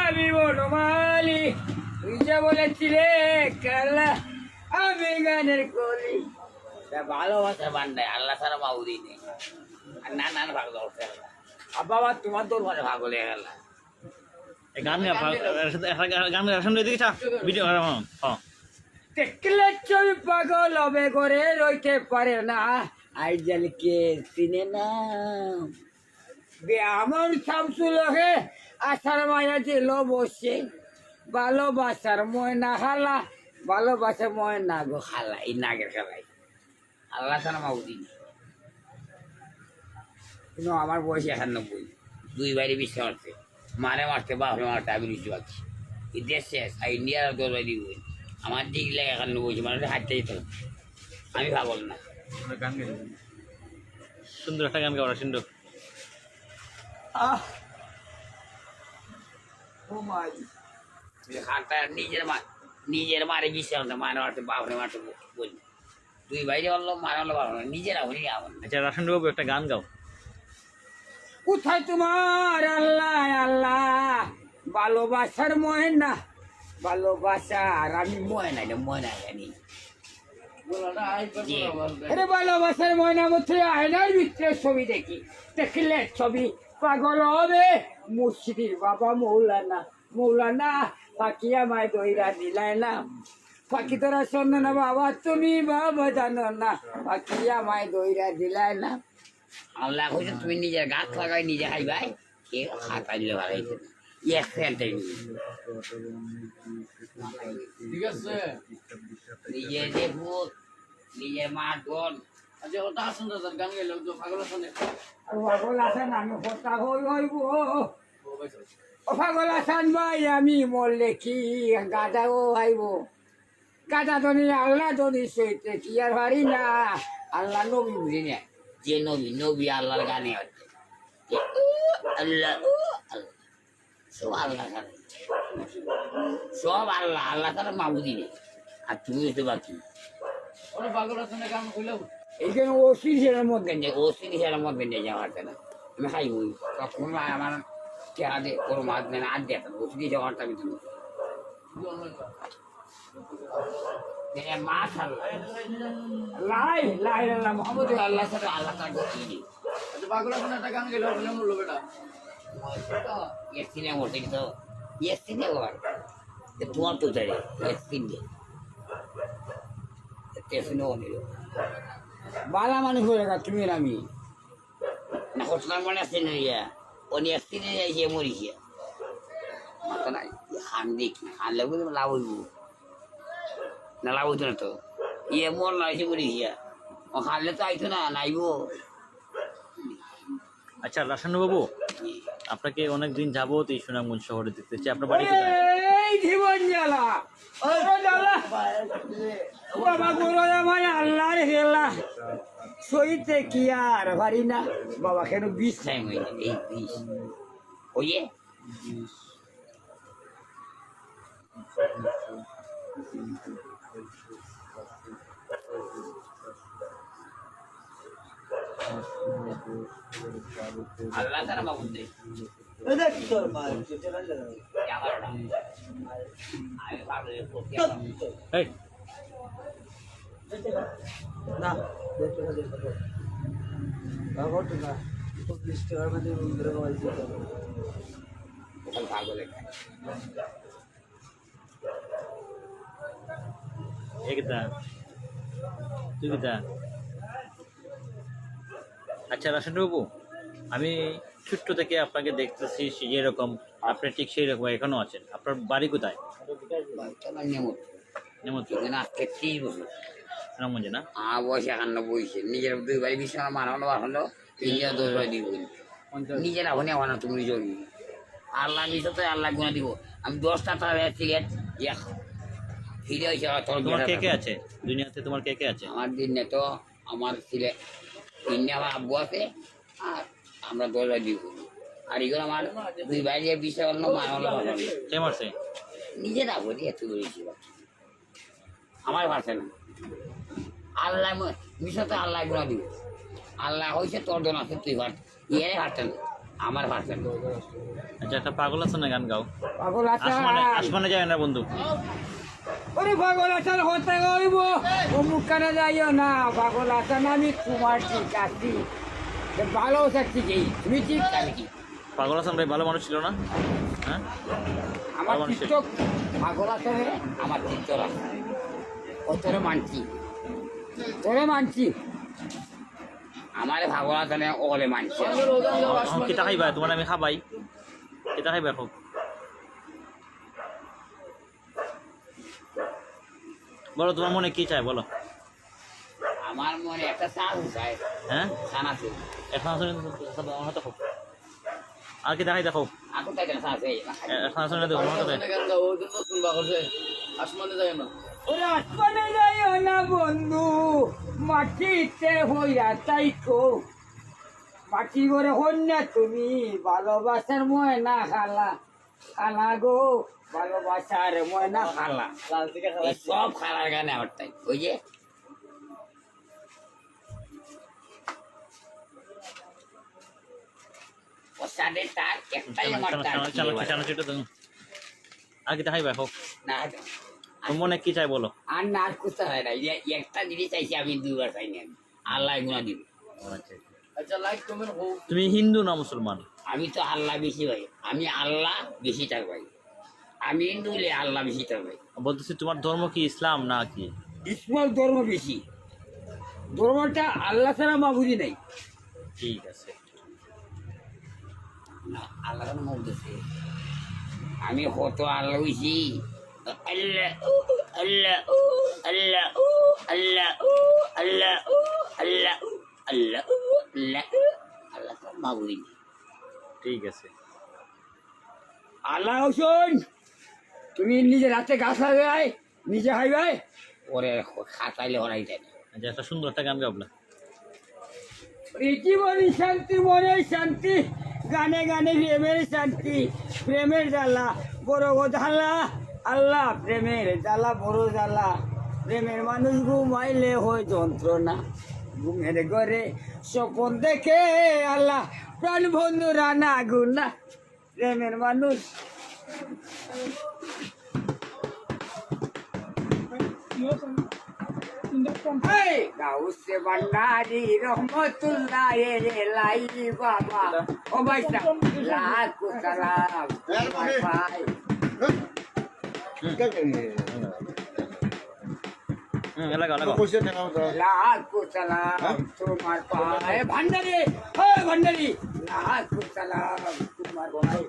আমি বনমালী তুই যা বলেছিলে কালা আমি গানের কলি ভালোবাসা বান্ধায় আল্লাহ ছাড়া মাউরি নেই আর নানান ভাগ দরকার বাবা তোমার তোর ঘরে ভাগ হয়ে গেল গান গান শুনে দিয়েছা ভিডিও দেখলে ছবি পাগল হবে করে রইতে পারে না আইজালকে চিনে না আমার শামসুল হে আশার মায়া ছিল বসে ভালোবাসার ময়না খালা ভালোবাসা ময়না গো খালা এই নাগের খালাই আল্লাহ ছাড়া মাউদি কিন্তু আমার বয়স 91 দুই বাইরে বিশ্বাস মারছে মারে মারতে বাপরে মারতে আমি বুঝতে পারছি এই দেশ শেষ আর ইন্ডিয়ার 10 বাইরে বই আমার দিক লাগে 91 মানুষ হাঁটতে যেত আমি ভাবল না গান গাই সুন্দর একটা গান গাওয়া সুন্দর নিজের মারে বিশ্বাস মারে মারতে বাপরে মারতে বলি দুই বাইরে বললো মারা হলো বাবা নিজেরা হলি আমার আচ্ছা রাসেন্দ্র বাবু একটা গান গাও কোথায় তোমার আল্লাহ আল্লাহ ভালোবাসার ময়না ভালোবাসার আমি ময়না ময়না জানি আরে ভালোবাসার ময়না মধ্যে আয়নার ভিতরে ছবি দেখি দেখলে ছবি পাগল হবে মুর্শিদির বাবা মৌলানা মৌলানা পাখি আমায় দইরা দিলাই না পাখি তোরা শোনো না বাবা তুমি বাবা জানো না পাখি আমায় দইরা দিলাই না আল্লাহ কইছে তুমি নিজের গাছ লাগাই নিজে খাই ভাই কে খাতা দিলে ভালো হয়েছে এক সেন্টাই ঠিক আছে নিজে দেখবো নিজের মা বোন আচ্ছা ওটা আসুন দাদার গান গেলে পাগল আসেন পাগল আসেন আমি কথা হইব ও পাগল আসেন ভাই আমি মরলে কি গাদাও আইব গাদা ধনি আল্লাহ ধনি সইতে কি আর পারি না আল্লাহ নবী বুঝি না যে নবী নবী আল্লাহর গানে হচ্ছে আল্লাহ সব আল্লাহ সব আল্লাহ আল্লাহ তারা মাবুদি নেই আর তুমি হতে বাকি এইখানে অশ্লীলের মধ্যে নেই অশ্লীলের মধ্যে নেই যাওয়ার না আমি খাই বই তখন আমার চেহারা দিয়ে ওর মাছ নেই আর দিয়ে অশ্লীল যাওয়ারটা আমি তুমি মাছ আল্লাহ লাই লাই আল্লাহ মোহাম্মদ আল্লাহ সাথে আল্লাহ তার গতি পাগল একটা গান গেল বললো বেটা এসিনে মোটে তো এসিনে ওর তোমার তো চাই এসিনে এসিনে ও নিল বালা মানুষ হয়ে গেল তুমি আমি না হোসলার মানে আসছে না ইয়া উনি এসিনে যাইছে মরিছে মাথা নাই হান দেখি হানলে বুঝে লাভ হইব না লাভ হইতো না তো ইয়ে মন লাইছে মরিছে ও হানলে তো আইতো না নাইব আচ্ছা রাসেন্দ্র বাবু আপনাকে অনেকদিন যাবত এই সুনামগঞ্জ শহরে দেখতে চাই আপনার বাড়ি এই জীবন জ্বালা বাবা গুলো ভাই আল্লাহর খেলা সইতে কি আর পারি না বাবা কেন বিষ টাইম হয়ে যায় এই বিষ ওইয়ে আল্লাহ তারা বাবু দে এই না একদা তুই কিতা আচ্ছা রাসেন্দ্র বাবু আমি ছোট্ট থেকে আপনাকে দেখতেছি যেরকম আপনি ঠিক সেই রকম এখনো আছেন আপনার বাড়ি কোথায় আজকে 30 বছর সুনামগঞ্জে না বয়স 91 নিজের দুই বাড়ি বিছানা মারানো বাড়ানো নিজের 2 বাড়ি দিব নিজের এখন এখন তুমি জড়ি আল্লাহ দিছ তো আল্লাহ গুণা দিব আমি 10টা টাকা সিগারেট ফিরে হয়েছে তোমার কে কে আছে দুনিয়াতে তোমার কে কে আছে আমার দিনে তো আমার ছেলে তিনটে আমার আব্বু আছে আর আমরা 2 বাড়ি দিব আর এগুলো আমার দুই বাড়ি বিষয় অন্য মারানো কে মারছে নিজেরা বলি এত করেছি আমার ভাষা না আল্লাহ মিশা তো আল্লাহ গুণা দিব আল্লাহ হয়েছে তোর জন আছে তুই ভাট ইয়ে হাঁটতেন আমার ভাষা আচ্ছা একটা পাগল আছে না গান গাও পাগল আসমানে আসার আসমানে যায় না বন্ধু ওরে পাগল আসার হতে গইব অমুক কানে যাইও না পাগল আসার আমি তোমার ঠিক আছি ভালো থাকছি কি তুমি ঠিক আছে কি পাগল হাসান ভাই ভালো মানুষ ছিল না হ্যাঁ আমার ভালো মানুষ ছিল। টিকটক পাগল আসারে আমার টিকটক আছে ও তোরে মানছি আমারে পাগল আসারে ওলে মানছি কিতা খাইবা তোমার আমি খাবাই কিতা খাইবা এখন বলো তোমার মনে কি চাই বলো আমার মনে একটা চাল চাই হ্যাঁ চান আছে এখন আসলে আমার হাতে খাও আর কি দেখাই দেখো আকু তাই চান আছে এখন আসলে দেখো আমার হাতে আসমানে যাইও না বন্ধু মাটিতে হইয়া তাইকো মাটি করে হন্যা তুমি ভালোবাসার ময়না খালা গো ভালোবাসার ময়না খালা এই সব খালার গানে আমার তাই ওই যে ও সাড়ে তার একটাই আমার তার আর কি দেখাইবা এখন না তোমার মনে কি চাই বলো আর না আর কুস্তা হয় না একটা জিনিস চাইছি আমি দুবার চাইনি আমি আল্লাহ গুণা দিব আচ্ছা লাইক কমেন্ট হোক তুমি হিন্দু না মুসলমান আমি তো আল্লাহ বেশি ভাই আমি আল্লাহ বেশি টাক ভাই আমি হিন্দু হলে আল্লাহ বেশি টাক ভাই বলতেছি তোমার ধর্ম কি ইসলাম না কি ইসলাম ধর্ম বেশি ধর্মটা আল্লাহ ছাড়া মাবুদি নাই ঠিক আছে না আল্লাহ মাবুদেছে আমি কত আল্লাহ হইছি আল্লাহ আল্লাহ আল্লাহ আল্লাহ আল্লাহ আল্লাহ আল্লাহ আল্লাহ আল্লাহ তো মাবুদি নেই ঠিক আছে আল্লাহ শোন তুমি নিজে রাতে গাছ লাগাই নিজে খাইবাই ওরে খাতাইলে হরাই যায় না আচ্ছা একটা সুন্দর একটা গান গাবলা জীবনী শান্তি মনে শান্তি গানে গানে প্রেমের শান্তি প্রেমের জ্বালা বড় গো জ্বালা আল্লাহ প্রেমের জ্বালা বড় জ্বালা প্রেমের মানুষ ঘুমাইলে হয় যন্ত্রণা ঘুমের ঘরে স্বপন দেখে আল্লাহ প্রাণ বন্ধুরা না গুনা প্রেমের মানুষ গাউসে ভান্ডারি রহমতুল্লাহ লাই বাবা ও ভাই লাখ সালাম ভাই লাগা লাগা লাখ সালাম তোমার পায়ে ভান্ডারি ও ভান্ডারি লাখ সালাম তোমার ভাই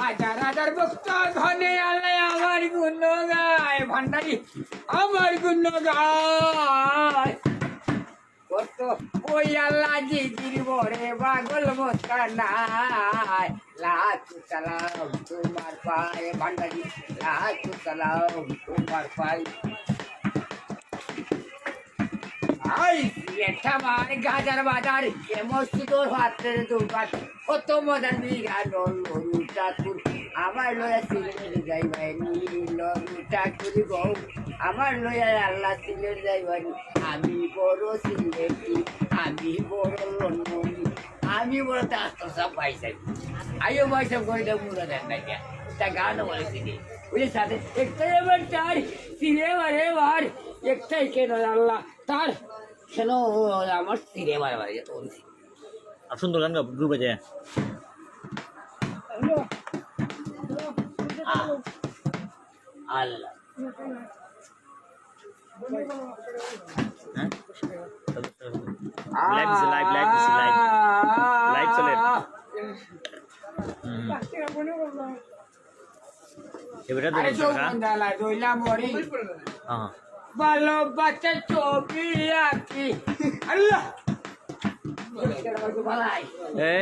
হাজার হাজার ভক্ত ধনে আলে আমার গুণ গায় ভান্ডারি আমার গুণ গায় কত ওই আল্লাহ জিগির বরে পাগল মস্তানায় লাখ সালাম তোমার পায়ে ভান্ডারি লাখ সালাম তোমার পায়ে আই এটা মার গাজার বাজার কে মসজিদর হাতের দোকান কত মজার বিঘান ঠাকুর আমার লয়া সিলেট যাইবাই নীল ঠাকুর গৌ আমার লয়া আল্লাহ সিলেট যাইবাই আমি বড় সিলেটি আমি বড় লন্ডনি আমি বড় সব পাইসাই আইও পয়সা করে দেবো দেন না তা গানও বলেছি বুঝে সাথে একটাই এবার চার সিনেমারে বার একটাই কেন আল্লাহ তার কেন আমার সিরে বারবার যেতে বলছি আর সুন্দর গান গাও গ্রুপে যায় আল্লাহ হ্যাঁ লাইভ চলে এবারে হ্যাঁ ভালোবাসার ছবি আঁকি আল্লাহ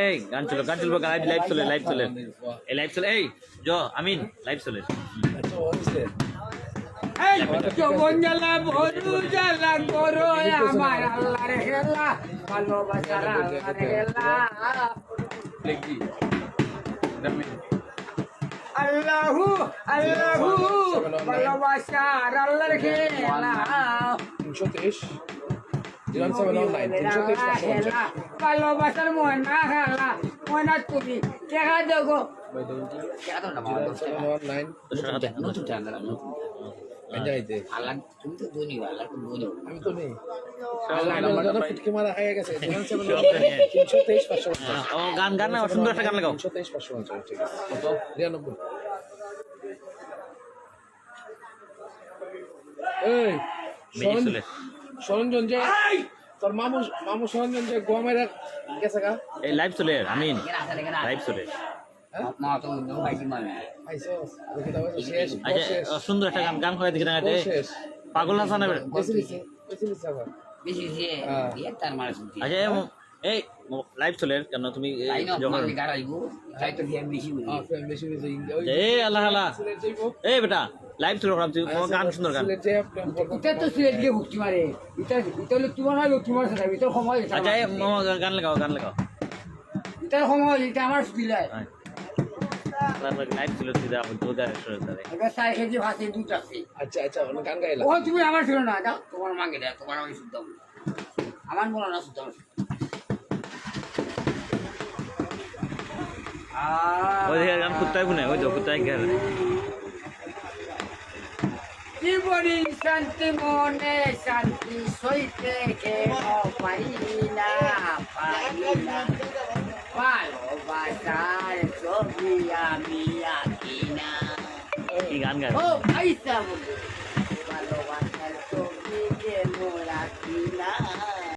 এই গান চলো লাইভ চলে এই লাইভ চলে এই আমিন লাইভ চলে যৌবন জ্বালা বধু জ্বালা করো আমার আল্লাহর হেলা ভালোবাসার আল্লাহর হেলা আল্লাহু আল্লাহু ভালোবাসার আল্লাহর খেলা খেলা ভালোবাসার ময়না খেলা ময়না তুমি দেখা দেবো নতুন টাকা আল্লাহ তুমি তো ধনী আল্লাহ তো ধনী আমি তো নেই সব ফিটকে মারা হয়ে গেছে 323 550 ও গান গান না সুন্দর একটা গান লাগাও 323 550 ঠিক আছে কত 93 এই মিনি চলে সরঞ্জন যে তোর মামু সরঞ্জন যে গোয়া মেরা গেছে গা এই লাইভ চলে আমিন লাইভ চলে মা তো ভাইজি মানে আইসো দেখি দাও শেষ আচ্ছা সুন্দর একটা গান গান করে দেখি না শেষ পাগল হাসান বেশি আবার বেশি দিয়ে তার মারা শুনছি আচ্ছা এই লাইভ চলে কেন তুমি তাই না যখন মানে গাড়াইবো তাই তো ফ্যান বেশি বলি বেশি বেশি এই আল্লাহ আল্লাহ এই বেটা লাইভ চলে তুই গান সুন্দর গান এটা তো সিলেট গিয়ে ভুক্তি মারে এটা হলো তোমার হয় তোমার সাথে এটা সময় আচ্ছা এই মামা গান লাগাও এটার সময় এটা আমার সুবিধায় লাইভ চলে তুই দা তো দা এবার 4 কেজি ভাতে দুধ আছে আচ্ছা আচ্ছা অন্য গান গাইলা ও তুমি আমার ছিল না দাও তোমার মাগে দাও তোমার আমি শুদ্ধ আমার বলো না শুদ্ধ ওই গান কুত্তায় বুনে ওই তো কুত্তায় গেল জীবনী শান্তি মনে শান্তি সইতে কেন পারি না ভালোবাসার ছবি আমি আঁকি না কি গান গায় ও আইসা বলে